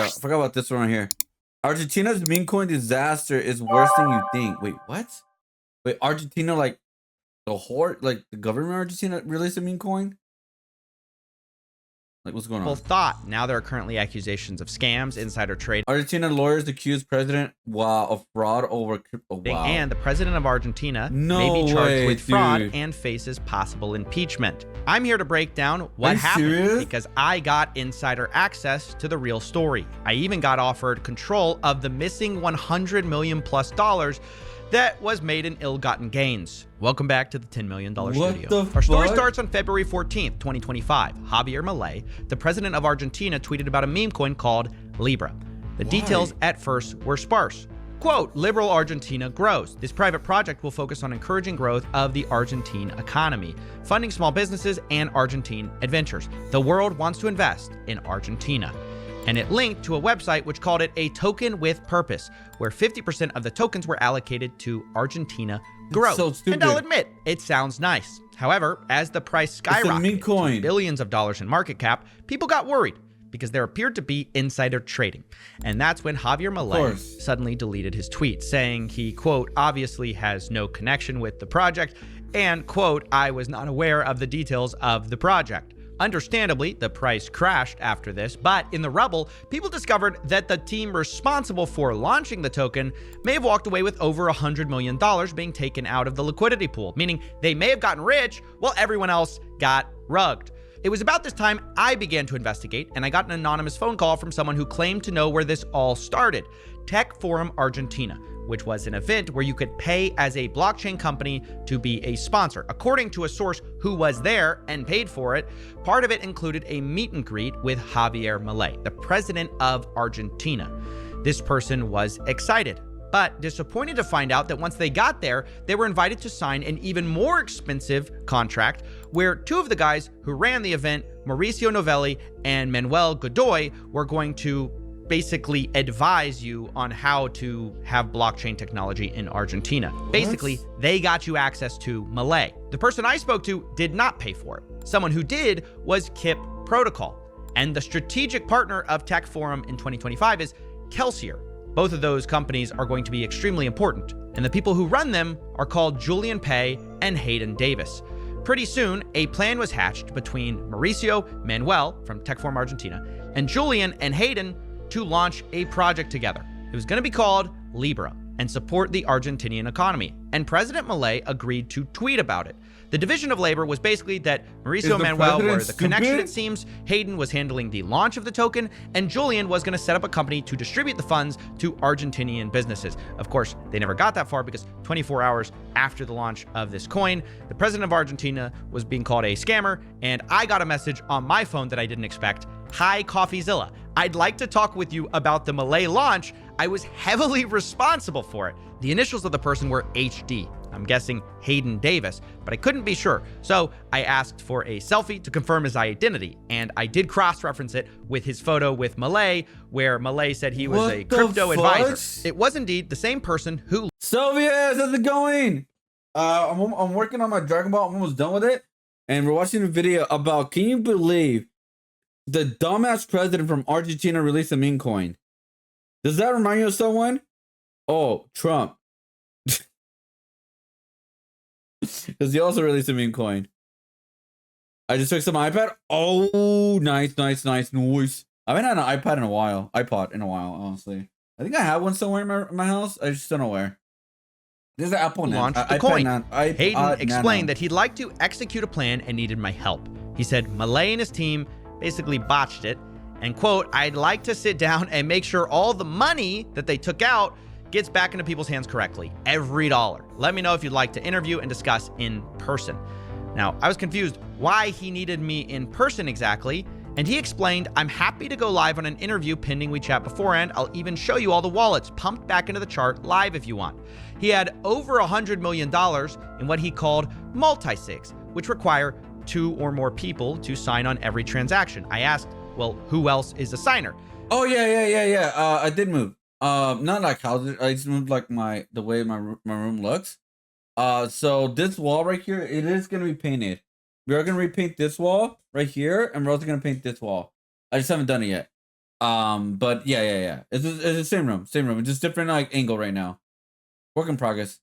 forgot about this one right here. Argentina's meme coin disaster is worse than you think. Wait, what? Wait, Argentina, like the government of Argentina released a meme coin? Like, what's going on? Thought. Now there are currently accusations of scams, insider trading. Argentina lawyers accuse president of fraud over crypto. Wow. And the president of Argentina may be charged with fraud and faces possible impeachment. I'm here to break down what happened because I got insider access to the real story. I even got offered control of the missing $100 million+ that was made in ill-gotten gains. Welcome back to the $10 million studio. Our story starts on February 14th, 2025. Javier Milei, the president of Argentina, tweeted about a meme coin called Libra. The details at first were sparse. Quote, liberal Argentina grows. This private project will focus on encouraging growth of the Argentine economy, funding small businesses and Argentine adventures. The world wants to invest in Argentina. And it linked to a website which called it a token with purpose, where 50% of the tokens were allocated to Argentina growth. So stupid. And I'll admit, it sounds nice. However, as the price skyrocketed to billions of dollars in market cap, people got worried because there appeared to be insider trading. And that's when Javier Milei suddenly deleted his tweet, saying he, quote, obviously has no connection with the project, and, quote, I was not aware of the details of the project. Understandably, the price crashed after this, but in the rubble, people discovered that the team responsible for launching the token may have walked away with over $100 million being taken out of the liquidity pool, meaning they may have gotten rich while everyone else got rugged. It was about this time I began to investigate, and I got an anonymous phone call from someone who claimed to know where this all started, Tech Forum Argentina, which was an event where you could pay as a blockchain company to be a sponsor. According to a source who was there and paid for it, part of it included a meet and greet with Javier Milei, the president of Argentina. This person was excited, but disappointed to find out that once they got there, they were invited to sign an even more expensive contract where two of the guys who ran the event, Mauricio Novelli and Manuel Godoy, were going to basically advise you on how to have blockchain technology in Argentina. Basically, they got you access to Milei. The person I spoke to did not pay for it. Someone who did was Kip Protocol. And the strategic partner of Tech Forum in 2025 is Kelsier. Both of those companies are going to be extremely important. And the people who run them are called Julian Pei and Hayden Davis. Pretty soon, a plan was hatched between Mauricio, Manuel from Tech Forum Argentina, and Julian and Hayden to launch a project together. It was going to be called Libra and support the Argentinian economy. And President Milei agreed to tweet about it. The division of labor was basically that Mauricio and Manuel were the connection, it seems, Hayden was handling the launch of the token, and Julian was going to set up a company to distribute the funds to Argentinian businesses. Of course, they never got that far because 24 hours after the launch of this coin, the president of Argentina was being called a scammer, and I got a message on my phone that I didn't expect. Hi, CoffeeZilla. I'd like to talk with you about the Milei launch. I was heavily responsible for it. The initials of the person were HD. I'm guessing Hayden Davis, but I couldn't be sure. So I asked for a selfie to confirm his identity, and I did cross-reference it with his photo with Milei, where Milei said he was a crypto advisor. It was indeed the same person who... Sylvia, how's it going? I'm working on my Dragon Ball. I'm almost done with it, and we're watching a video about, can you believe the dumbass president from Argentina released a meme coin? Does that remind you of someone? Oh, Trump. Because he also released a meme coin. I just took some iPad. Oh, nice. I haven't had an iPod in a while, honestly. I think I have one somewhere in my house. I just don't know where. There's an Apple launched the coin. Hayden explained that he'd like to execute a plan and needed my help. He said Milei and his team basically botched it, and quote, I'd like to sit down and make sure all the money that they took out gets back into people's hands correctly, every dollar. Let me know if you'd like to interview and discuss in person. Now, I was confused why he needed me in person exactly, and he explained, I'm happy to go live on an interview pending we chat beforehand. I'll even show you all the wallets pumped back into the chart live if you want. He had over $100 million in what he called multi-sigs, which require 2 or more people to sign on every transaction. I asked, well, who else is a signer? Oh, yeah. I did move. Not like houses. I just moved like the way my room looks. So this wall right here, it is gonna be painted. We are gonna repaint this wall right here, and we're also gonna paint this wall. I just haven't done it yet. But yeah. It's the same room. It's just different like angle right now. Work in progress.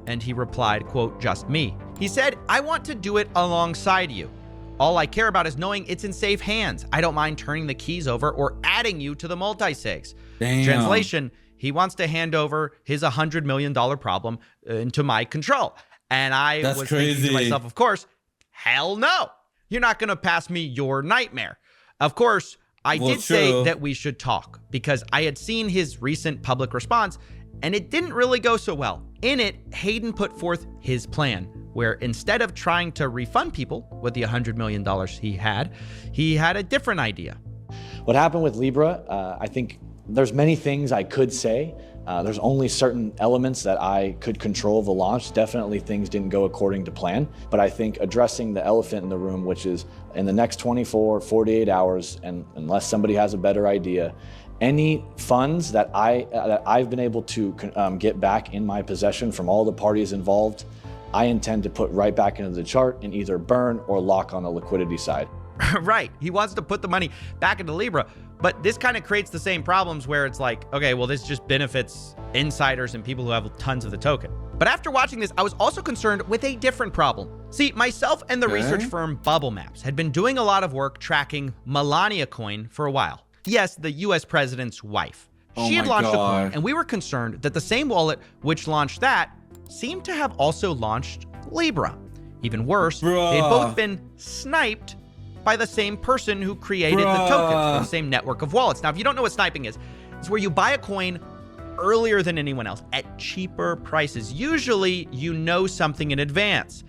And he replied, quote, "Just me." He said, "I want to do it alongside you. All I care about is knowing it's in safe hands. I don't mind turning the keys over or adding you to the multi-sigs." Translation, he wants to hand over his $100 million problem into my control. And I was thinking to myself, of course, hell no. You're not going to pass me your nightmare. Of course, I did say that we should talk because I had seen his recent public response and it didn't really go so well. In it, Hayden put forth his plan, where instead of trying to refund people with the $100 million he had a different idea. What happened with Libra, I think there's many things I could say. There's only certain elements that I could control the launch. Definitely things didn't go according to plan, but I think addressing the elephant in the room, which is in the next 24, 48 hours, and unless somebody has a better idea, any funds that I've been able to get back in my possession from all the parties involved, I intend to put right back into the chart and either burn or lock on the liquidity side. Right. He wants to put the money back into Libra, but this kind of creates the same problems where it's like, okay, well, this just benefits insiders and people who have tons of the token. But after watching this, I was also concerned with a different problem. See, myself and the research firm Bubble Maps had been doing a lot of work tracking Memecoin for a while. Yes, the US president's wife. She had launched a coin, and we were concerned that the same wallet which launched that seemed to have also launched Libra. Even worse, they had both been sniped by the same person who created the tokens for the same network of wallets. Now, if you don't know what sniping is, it's where you buy a coin earlier than anyone else at cheaper prices. Usually, you know something in advance.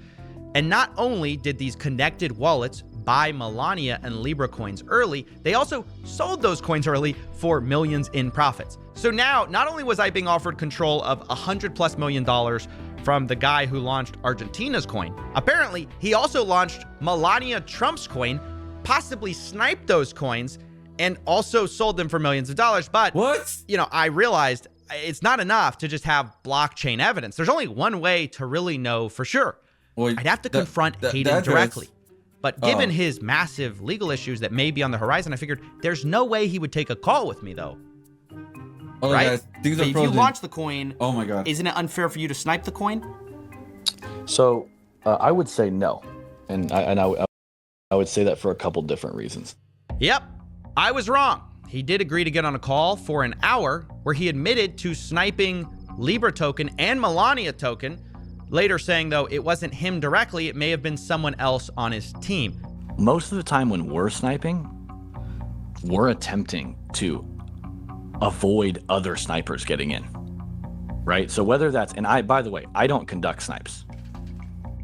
And not only did these connected wallets buy Melania and Libra coins early, they also sold those coins early for millions in profits. So now, not only was I being offered control of $100+ million from the guy who launched Argentina's coin, apparently he also launched Melania Trump's coin, possibly sniped those coins, and also sold them for millions of dollars. But, you know, I realized it's not enough to just have blockchain evidence. There's only one way to really know for sure. Well, I'd have to confront Hayden directly. But given his massive legal issues that may be on the horizon, I figured there's no way he would take a call with me, though. Right? Guys, things are if you launch the coin, oh my God, isn't it unfair for you to snipe the coin? So I would say no, and I would say that for a couple different reasons. Yep, I was wrong. He did agree to get on a call for an hour where he admitted to sniping Libra token and Melania token, later saying, though, it wasn't him directly, it may have been someone else on his team. Most of the time when we're sniping, we're attempting to avoid other snipers getting in, right? So whether that's, and by the way, I don't conduct snipes.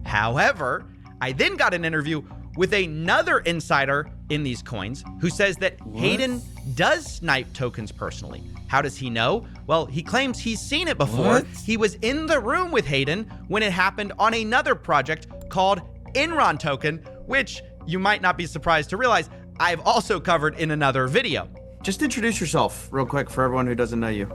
However, I then got an interview with another insider in these coins who says that Hayden does snipe tokens personally. How does he know? Well, he claims he's seen it before. He was in the room with Hayden when it happened on another project called Enron Token, which you might not be surprised to realize I've also covered in another video. Just introduce yourself real quick for everyone who doesn't know you.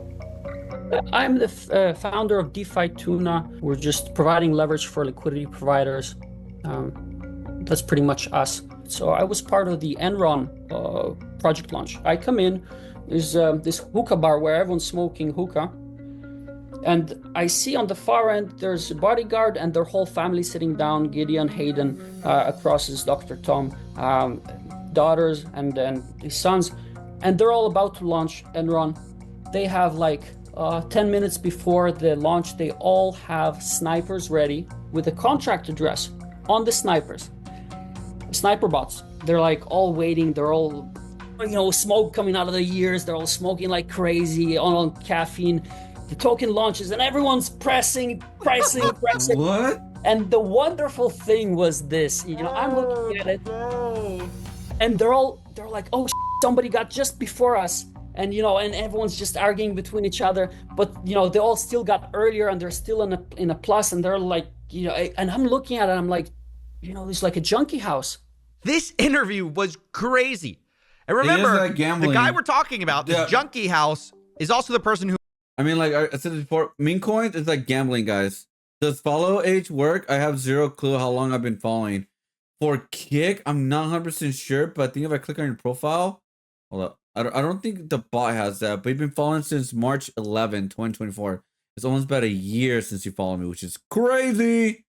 I'm the founder of DeFi Tuna. We're just providing leverage for liquidity providers. That's pretty much us. So I was part of the Enron project launch. I come in, there's this hookah bar where everyone's smoking hookah. And I see on the far end, there's a bodyguard and their whole family sitting down, Gideon, Hayden, across is Dr. Tom, daughters and his sons. And they're all about to launch Enron. They have like 10 minutes before the launch, they all have snipers ready with a contract address on the snipers. Sniper bots. They're like all waiting. They're all, you know, smoke coming out of their ears. They're all smoking like crazy on caffeine. The token launches and everyone's pressing. What? And the wonderful thing was this, you know, I'm looking at it and they're like, oh, somebody got just before us. And, you know, and everyone's just arguing between each other, but, you know, they all still got earlier and they're still in a plus and they're like, you know, and I'm looking at it, I'm like, you know, it's like a junkie house. This interview was crazy. And remember, the guy we're talking about, this junkie house, is also the person who... I mean, like I said before, Memecoin is like gambling, guys. Does follow age work? I have zero clue how long I've been following. For kick, I'm not 100% sure, but I think if I click on your profile, Hold up. I don't think the bot has that, but you've been following since March 11, 2024. It's almost about a year since you followed me, which is crazy.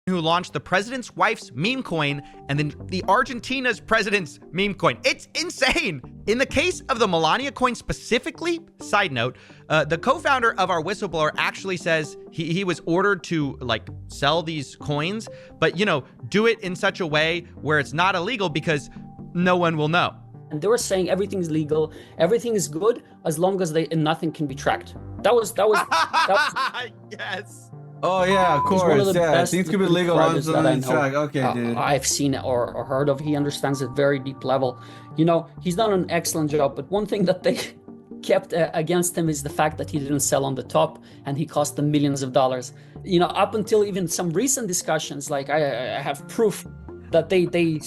Who launched the president's wife's meme coin and then the Argentina's president's meme coin. It's insane. In the case of the Melania coin specifically, side note, the co-founder of our whistleblower actually says he was ordered to like sell these coins, but you know, do it in such a way where it's not illegal because no one will know. And they were saying everything's legal, everything is good as long as nothing can be tracked. That was Yes. Oh yeah, of course. Yeah, things could be legal on track. Okay, dude. I've seen it or heard of. He understands it very deep level. You know, he's done an excellent job. But one thing that they kept against him is the fact that he didn't sell on the top, and he cost them millions of dollars. You know, up until even some recent discussions, like I have proof that they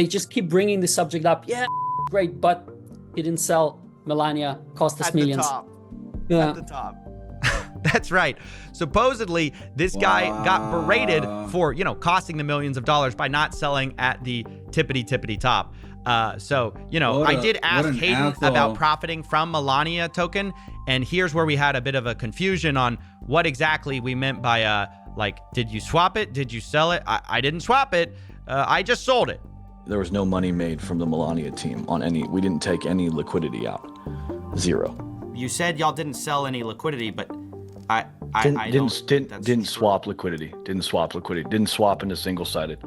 just keep bringing the subject up. Yeah, great, but he didn't sell. Melania cost us millions. Top. Yeah. At the top. That's right. Supposedly, this guy got berated for, you know, costing the millions of dollars by not selling at the tippity top. So, you know, I did ask Hayden about profiting from Melania token, and here's where we had a bit of a confusion on what exactly we meant by, like, did you swap it? Did you sell it? I didn't swap it. I just sold it. There was no money made from the Melania team on we didn't take any liquidity out. Zero. You said y'all didn't sell any liquidity, but I didn't swap liquidity. Didn't swap liquidity. Didn't swap into single-sided.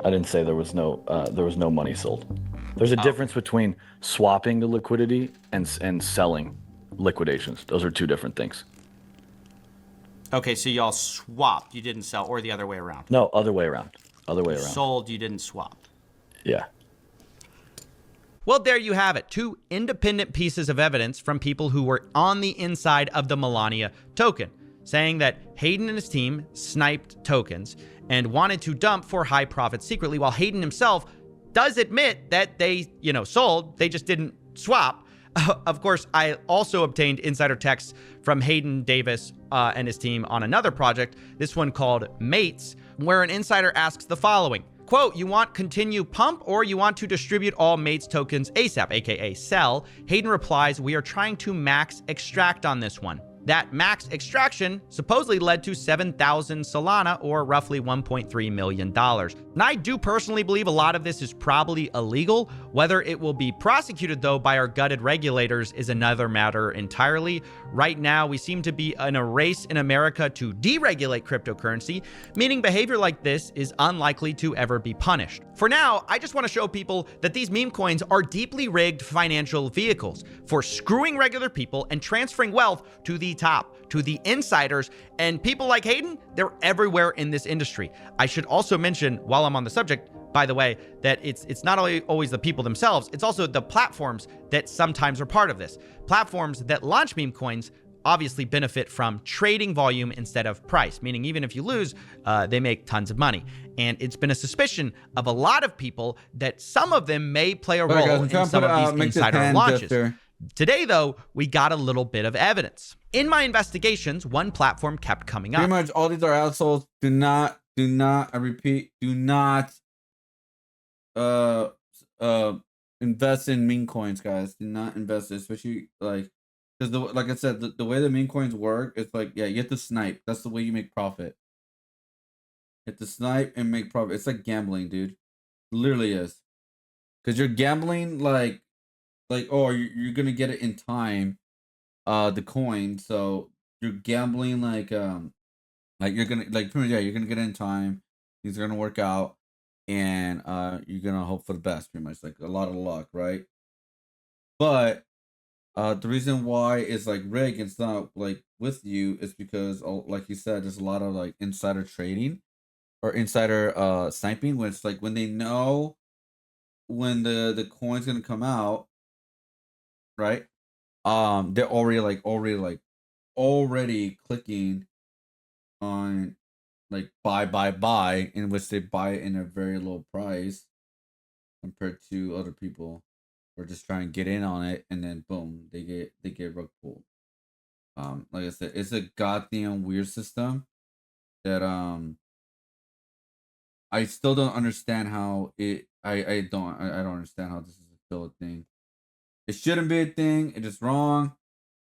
I didn't say there was no money sold. There's a difference between swapping the liquidity and selling liquidations. Those are two different things. Okay, so y'all swapped. You didn't sell, or the other way around. No, other way around. Other way around. Sold. You didn't swap. Yeah. Well, there you have it. Two independent pieces of evidence from people who were on the inside of the Melania token, saying that Hayden and his team sniped tokens and wanted to dump for high profits secretly, while Hayden himself does admit that they, you know, sold, they just didn't swap. Of course, I also obtained insider texts from Hayden Davis and his team on another project, this one called Mates, where an insider asks the following. Quote, you want continue pump or you want to distribute all Mates tokens ASAP, aka sell? Hayden replies, we are trying to max extract on this one. That max extraction supposedly led to 7,000 Solana, or roughly $1.3 million. And I do personally believe a lot of this is probably illegal. Whether it will be prosecuted, though, by our gutted regulators is another matter entirely. Right now, we seem to be in a race in America to deregulate cryptocurrency, meaning behavior like this is unlikely to ever be punished. For now, I just want to show people that these meme coins are deeply rigged financial vehicles for screwing regular people and transferring wealth to the top, to the insiders, and people like Hayden, they're everywhere in this industry. I should also mention, while I'm on the subject, by the way, that it's not only always the people themselves, it's also the platforms that sometimes are part of this. Platforms that launch meme coins obviously benefit from trading volume instead of price, meaning even if you lose, they make tons of money. And it's been a suspicion of a lot of people that some of them may play a role in some of these insider launches. Today, though, we got a little bit of evidence. In my investigations, one platform kept coming up. Pretty much all these are assholes. Do not, I repeat, do not invest in meme coins, guys. Do not invest, especially like, because like I said, the way the meme coins work, it's like, yeah, you have to snipe. That's the way you make profit. You have to snipe and make profit. It's like gambling, dude. It literally is. Because you're gambling like oh, you're gonna get it in time, the coin. So you're gambling like you're gonna you're gonna get it in time. Things are gonna work out, and you're gonna hope for the best, pretty much, like a lot of luck, right? But the reason why it's like rigged, it's not like with you, is because like you said, there's a lot of like insider trading or insider sniping, when it's like when they know when the coin's gonna come out, right? They're already clicking on like buy, in which they buy it in a very low price compared to other people who are just trying to get in on it, and then boom, they get rug pulled. Like I said, it's a goddamn weird system that I still don't understand how it. I don't understand how this is still a thing. It shouldn't be a thing. It's just wrong.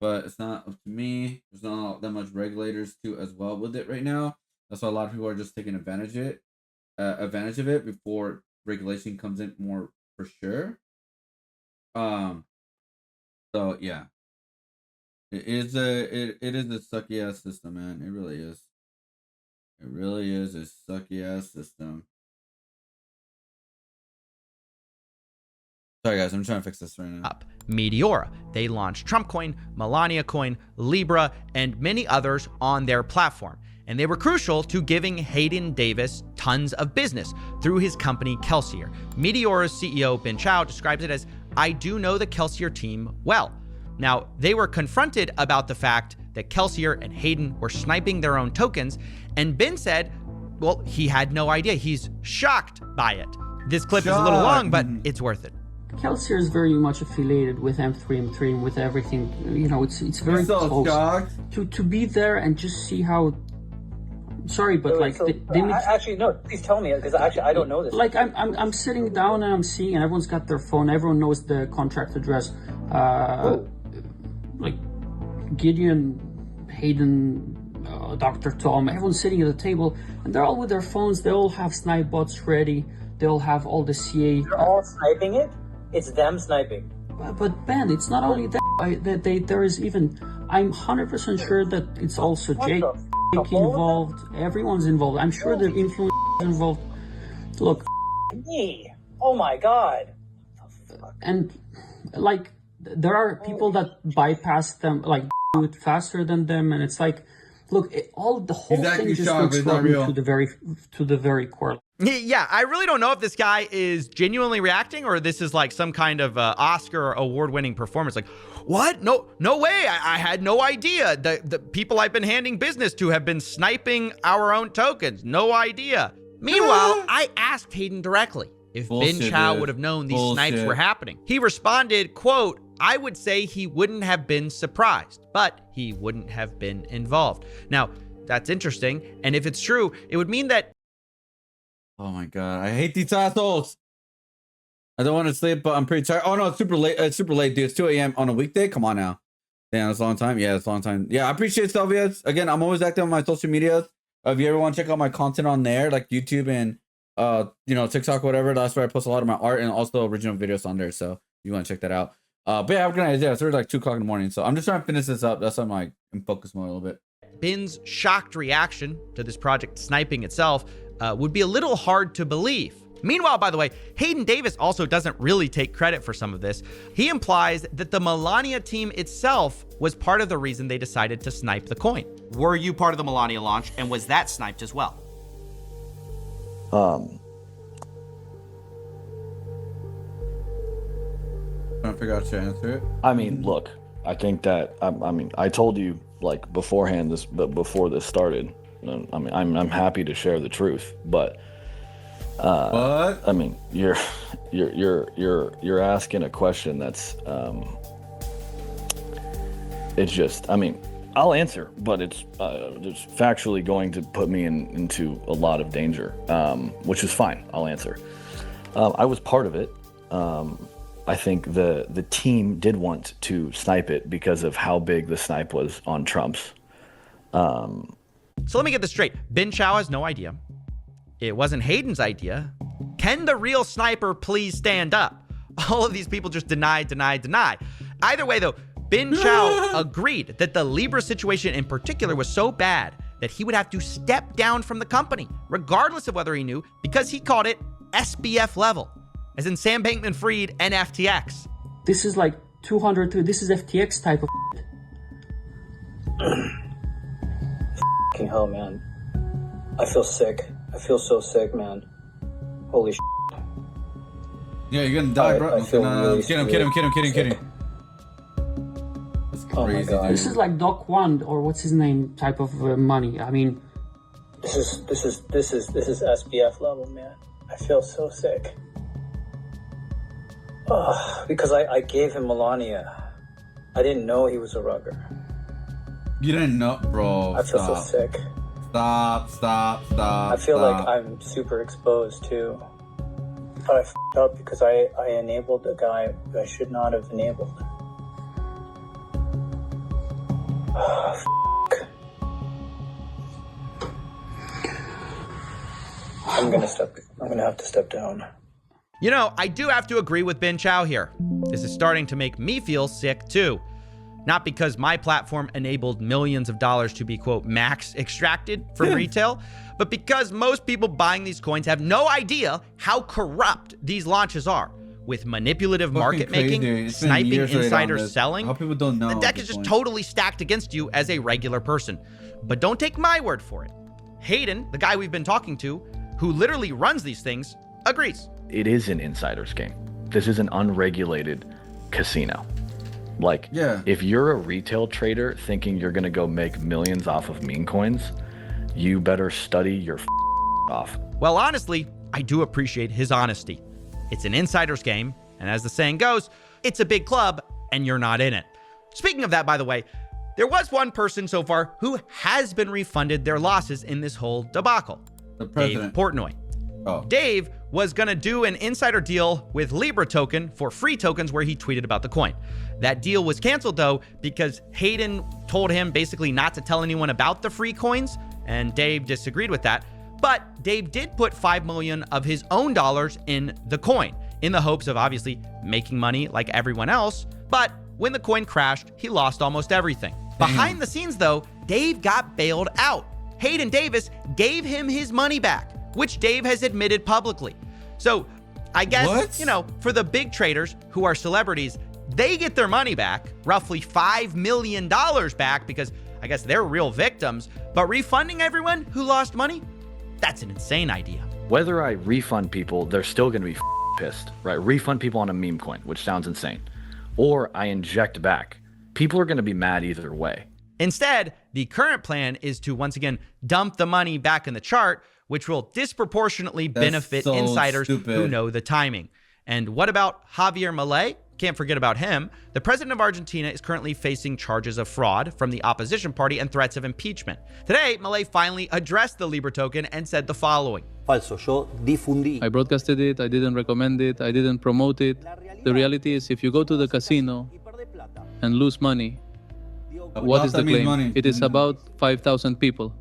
But it's not up to me. There's not that much regulators too as well with it right now. That's why a lot of people are just taking advantage of it before regulation comes in more for sure. So yeah, it is a sucky ass system, man. It really is. It really is a sucky ass system. Sorry guys, I'm trying to fix this right now. Meteora. They launched Trump Coin, Melania Coin, Libra, and many others on their platform. And they were crucial to giving Hayden Davis tons of business through his company Kelsier. Meteora's CEO Ben Chow describes it as, "I do know the Kelsier team well." Now, they were confronted about the fact that Kelsier and Hayden were sniping their own tokens, and Ben said, well, he had no idea. He's shocked by it. This clip is a little long, but it's worth it. Kelsier is very much affiliated with M3 and with everything. You know, it's very close. To be there and just see how. Sorry, but like actually no. Please tell me, because actually I don't know this. Like I'm sitting down and I'm seeing, and everyone's got their phone. Everyone knows the contract address. Like Gideon, Hayden, Dr. Tom. Everyone's sitting at the table, and they're all with their phones. They all have snipe bots ready. They all have all the CA. They're all sniping it. It's them sniping. But Ben, it's not only that. There is even. I'm 100% sure that it's also Jake involved. Everyone's involved. I'm sure the influencers involved. Look. Me. Oh my god. And like there are people that bypass them, like do it faster than them, and it's like, look, the whole thing just looks rotten to the very core. Yeah, I really don't know if this guy is genuinely reacting or this is like some kind of Oscar award-winning performance. Like, what? No way. I had no idea. The people I've been handing business to have been sniping our own tokens. No idea. Meanwhile, I asked Hayden directly if Ben Chow would have known these snipes were happening. He responded, quote, "I would say he wouldn't have been surprised, but he wouldn't have been involved." Now, that's interesting. And if it's true, it would mean that. Oh my god, I hate these assholes. I don't want to sleep, but I'm pretty tired. Oh no, it's super late. It's super late, dude. It's 2 a.m. on a weekday. Come on now. Damn, that's a long time. Yeah, it's a long time. Yeah, I appreciate Salvias. Again, I'm always active on my social medias. If you ever want to check out my content on there, like YouTube and TikTok, whatever, that's where I post a lot of my art and also original videos on there. So you want to check that out. But yeah, have a good night. Yeah, it's already like 2 o'clock in the morning. So I'm just trying to finish this up. That's why I'm like in focus mode a little bit. Ben's shocked reaction to this project sniping itself would be a little hard to believe. Meanwhile, by the way, Hayden Davis also doesn't really take credit for some of this. He implies that the Melania team itself was part of the reason they decided to snipe the coin. Were you part of the Melania launch, and was that sniped as well? Trying to figure out how to answer it. I mean, look, I think that I told you like beforehand before this started. I mean, I'm happy to share the truth, but what? I mean, you're asking a question that's it's just, I mean, I'll answer, but it's factually going to put me into a lot of danger, which is fine. I'll answer. I was part of it. I think the team did want to snipe it because of how big the snipe was on Trump's. So let me get this straight. Ben Chow has no idea. It wasn't Hayden's idea. Can the real sniper please stand up? All of these people just deny. Either way, though, Ben Chow agreed that the Libra situation in particular was so bad that he would have to step down from the company, regardless of whether he knew, because he called it SBF level, as in Sam Bankman-Fried and FTX. This is like 200, this is FTX type of Fucking hell, man. I feel sick. I feel so sick, man. Holy shit. Yeah, you're gonna die, bro. Kidding. That's crazy, oh my God. This is like Doc One or what's his name type of money. I mean, this is SBF level, man. I feel so sick. Because I gave him Melania. I didn't know he was a rugger. You didn't know, bro. I feel so sick. Stop. I feel like I'm super exposed too. But I f***ed up because I enabled a guy who I should not have enabled. I'm gonna have to step down. You know, I do have to agree with Ben Chow here. This is starting to make me feel sick too. Not because my platform enabled millions of dollars to be, quote, max extracted from retail, but because most people buying these coins have no idea how corrupt these launches are. With manipulative market making, sniping insider selling, how people don't know the deck is just totally stacked against you as a regular person. But don't take my word for it. Hayden, the guy we've been talking to, who literally runs these things, agrees. It is an insider's game. This is an unregulated casino. Like, if you're a retail trader thinking you're gonna go make millions off of meme coins, you better study your off. Well, honestly, I do appreciate his honesty. It's an insider's game, and as the saying goes, it's a big club, and you're not in it. Speaking of that, by the way, there was one person so far who has been refunded their losses in this whole debacle. The president. Dave Portnoy. Dave was going to do an insider deal with Libra token for free tokens where he tweeted about the coin. That deal was canceled, though, because Hayden told him basically not to tell anyone about the free coins, and Dave disagreed with that. But Dave did put $5 million of his own dollars in the coin, in the hopes of obviously making money like everyone else. But when the coin crashed, he lost almost everything. Behind the scenes, though, Dave got bailed out. Hayden Davis gave him his money back, which Dave has admitted publicly. So I guess, you know, for the big traders who are celebrities, they get their money back, roughly $5 million back, because I guess they're real victims. But refunding everyone who lost money, that's an insane idea. Whether I refund people, they're still going to be pissed, right? Refund people on a meme coin, which sounds insane. Or I inject back. People are going to be mad either way. Instead, the current plan is to once again dump the money back in the chart, which will disproportionately benefit insiders who know the timing. And what about Javier Milei? Can't forget about him. The president of Argentina is currently facing charges of fraud from the opposition party and threats of impeachment. Today, Milei finally addressed the Libra token and said the following. Falso. Yo difundí. I broadcasted it, I didn't recommend it, I didn't promote it. The reality is if you go to the casino and lose money, what is the claim? It is about 5,000 people.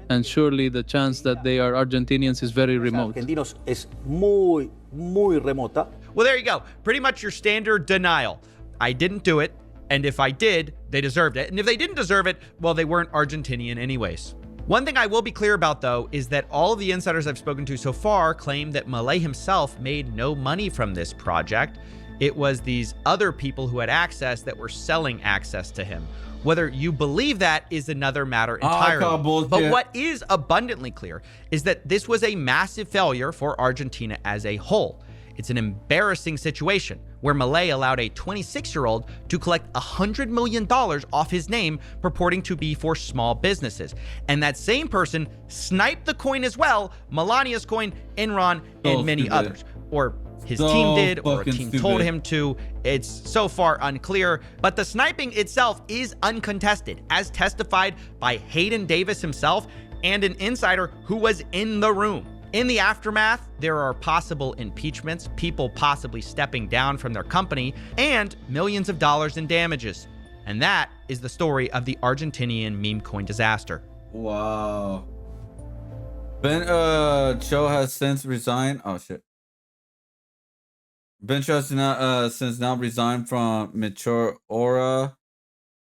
And surely the chance that they are Argentinians is very remote. Argentinos es muy, muy remota. Well, there you go. Pretty much your standard denial. I didn't do it, and if I did, they deserved it. And if they didn't deserve it, well, they weren't Argentinian anyways. One thing I will be clear about, though, is that all of the insiders I've spoken to so far claim that Milei himself made no money from this project. It was these other people who had access that were selling access to him. Whether you believe that is another matter entirely. But what is abundantly clear is that this was a massive failure for Argentina as a whole. It's an embarrassing situation where Milei allowed a 26-year-old to collect $100 million off his name, purporting to be for small businesses. And that same person sniped the coin as well, Melania's coin, Enron, and many others. Or his team did, or a team told him to. It's so far unclear, but the sniping itself is uncontested, as testified by Hayden Davis himself and an insider who was in the room. In the aftermath, there are possible impeachments, people possibly stepping down from their company, and millions of dollars in damages. And that is the story of the Argentinian meme coin disaster. Wow. Ben Cho has since resigned. Oh shit. Ben Cho has since now resigned from Mature Aura.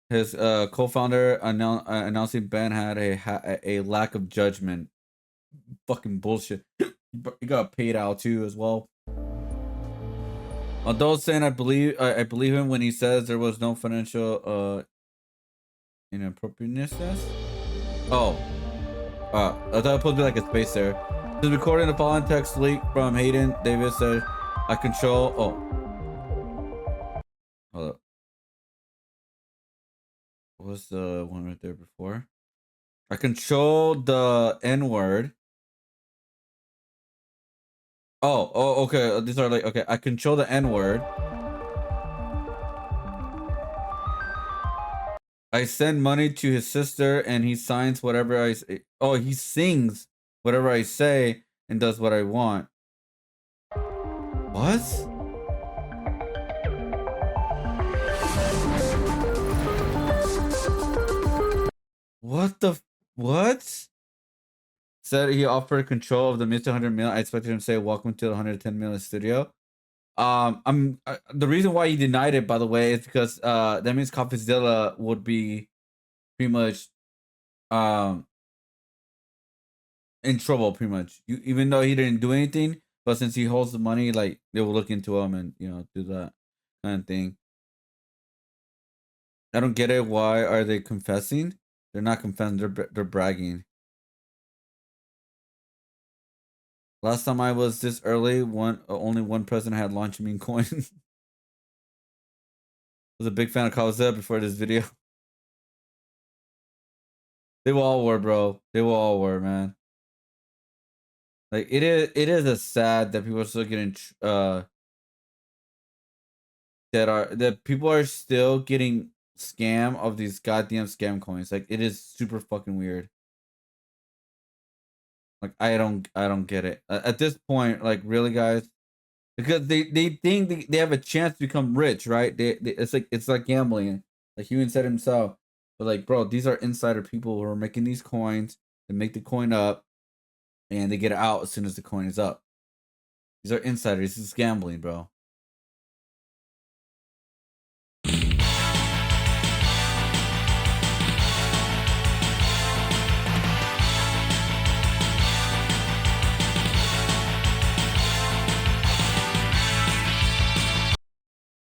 His co-founder announcing Ben had a lack of judgment. Fucking bullshit. He got paid out too as well. Although saying I believe him when he says there was no financial inappropriateness. Oh. I thought it was supposed to be like a space there. This recording the following text leak from Hayden Davis said, I control hold up. What was the one right there before? I control the N-word. Oh, okay. These are like, okay. I control the N-word. I send money to his sister and he signs whatever I say. Oh, he sings whatever I say and does what I want. What? What? Said he offered control of the mid 100 mil. I expected him to say, "Welcome to the 110 million studio." The reason why he denied it, by the way, is because that means CoffeeZilla would be pretty much in trouble, pretty much. Even though he didn't do anything, but since he holds the money, like they will look into him and do that kind of thing. I don't get it. Why are they confessing? They're not confessing. They're bragging. Last time I was this early, only one president had launched Memecoin. Was a big fan of CoffeeZilla before this video. They all were, bro. They all were, man. Like it is a sad that people are still getting that people are still getting scam of these goddamn scam coins. Like it is super fucking weird. Like I don't get it at this point. Like really, guys, because they think they have a chance to become rich, right? It's like gambling. Like he even said himself. But like, bro, these are insider people who are making these coins. They make the coin up, and they get it out as soon as the coin is up. These are insiders. This is gambling, bro.